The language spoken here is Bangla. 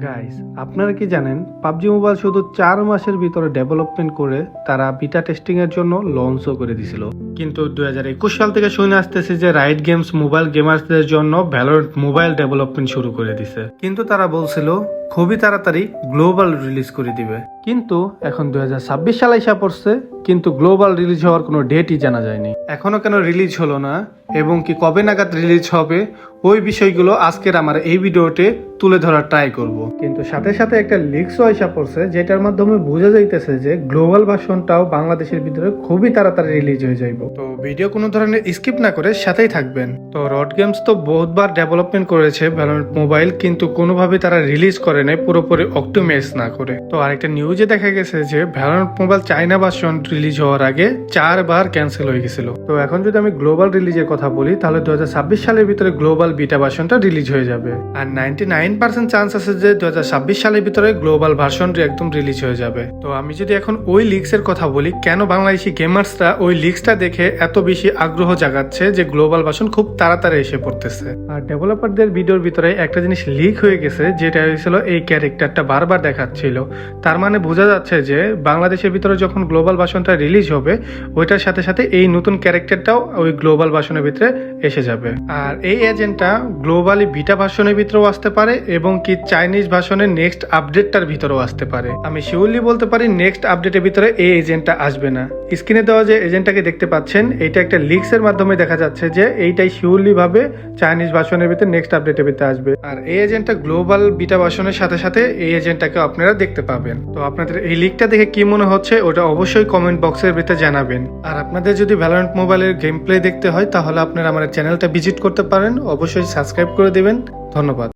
গাইস, আপনারা কি জানেন পাবজি মোবাইল শুধু 4 মাসের ভিতরে ডেভেলপমেন্ট করে তারা বিটা টেস্টিং এর জন্য লঞ্চও করে দিছিল। কিন্তু 2021 সাল থেকে শুনে আসতেছে যে রাইট গেমস মোবাইল গেমার্সদের জন্য ভ্যালোরেন্ট মোবাইল ডেভেলপমেন্ট শুরু করে দিছে। কিন্তু তারা বলছিল খুবই তাড়াতাড়ি গ্লোবাল রিলিজ করে দিবে। কিন্তু এখন 2026 সালে এসে পড়ছে, কিন্তু গ্লোবাল রিলিজ হওয়ার কোনো ডেটই জানা যায়নি। এখনো কেন রিলিজ হলো না এবং কি কবে নাগাদ রিলিজ হবে, ওই বিষয়গুলো আজকের আমার এই ভিডিওতে তুলে ধরার ট্রাই করব। কিন্তু সাথে সাথে একটা লিক্সও এসে পড়ছে, যেটার মাধ্যমে বোঝা যাইতেছে যে গ্লোবাল ভার্সনটাও বাংলাদেশের ভিতরে খুবই তাড়াতাড়ি রিলিজ হয়ে যাইব। তো ভিডিও কোনো ধরনের স্কিপ না করে সাথেই থাকবেন। তো রড গেমস তো বহুতবার ডেভেলপমেন্ট করেছে ভ্যালোরেন্ট মোবাইল, কিন্তু কোনোভাবে তারা রিলিজ করে নাই পুরোপুরি অক্টোমেস না করে। তো আরেকটা নিউজে দেখা গেছে যে ভ্যালোরেন্ট মোবাইল চাইনা ভার্সন রিলিজ হওয়ার আগে 4 বার ক্যান্সেল হয়ে গেছিল। তো এখন যদি আমি গ্লোবাল রিলিজের কথা বলি, তাহলে 2026 সালের ভিতরে গ্লোবাল বিটা ভার্সনটা রিলিজ হয়ে যাবে। আর 99% চান্স আছে যে 2026 সালের ভিতরে গ্লোবাল ভার্সন একদম রিলিজ হয়ে যাবে। তো আমি যদি এখন ওই লিক্সের কথা বলি, কেন বাংলাদেশি গেমার্সরা ওই লিক্সটা দেখে এত বেশি আগ্রহ জাগাচ্ছে যে গ্লোবাল ভার্সন খুব তাড়াতাড়ি এসে পড়তেছে। আর ডেভেলপারদের ভিডিওর ভিতরে একটা জিনিস লিক হয়ে গেছে, যেটা হয়েছিল এই ক্যারেক্টারটা বারবার দেখাচ্ছিল। তার মানে বোঝা যাচ্ছে যে বাংলাদেশের ভিতরে যখন গ্লোবাল ভার্সনটা রিলিজ হবে, ওইটার সাথে সাথে এই নতুন ক্যারেক্টারটাও ওই গ্লোবাল ভার্সনের ভিতরে এসে যাবে। আর এই এজেন্টটা গ্লোবালি বিটা ভার্সনের ভিতরেও আসতে পারে এবং কি চাইনিজ ভার্সনের নেক্সট আপডেটটার ভিতরেও আসতে পারে। আমি শিওরলি বলতে পারি নেক্সট আপডেটের ভিতরে এই এজেন্টটা আসবে না। স্ক্রিনে দেওয়া যে এজেন্টটাকে দেখতে পাচ্ছেন, এটা একটা লিক্স এর মাধ্যমে দেখা যাচ্ছে যে এইটাই শিওরলি ভাবে চাইনিজ ভার্সনের ভিতরে নেক্সট আপডেটের ভিতরে আসবে। আর এই এজেন্টটা গ্লোবাল বিটা ভার্সনের সাথে সাথে এই এজেন্টটাকে আপনারা দেখতে পাবেন। তো আপনাদের এই লিকটা দেখে কি মনে হচ্ছে ওটা অবশ্যই কমেন্ট বক্সের ভিতরে জানাবেন। আর আপনাদের যদি ভ্যালোরেন্ট মোবাইলের গেম প্লে দেখতে হয়, তাহলে আপনারা আমার চ্যানেলটা ভিজিট করতে পারেন। অবশ্যই সাবস্ক্রাইব করে দিবেন। ধন্যবাদ।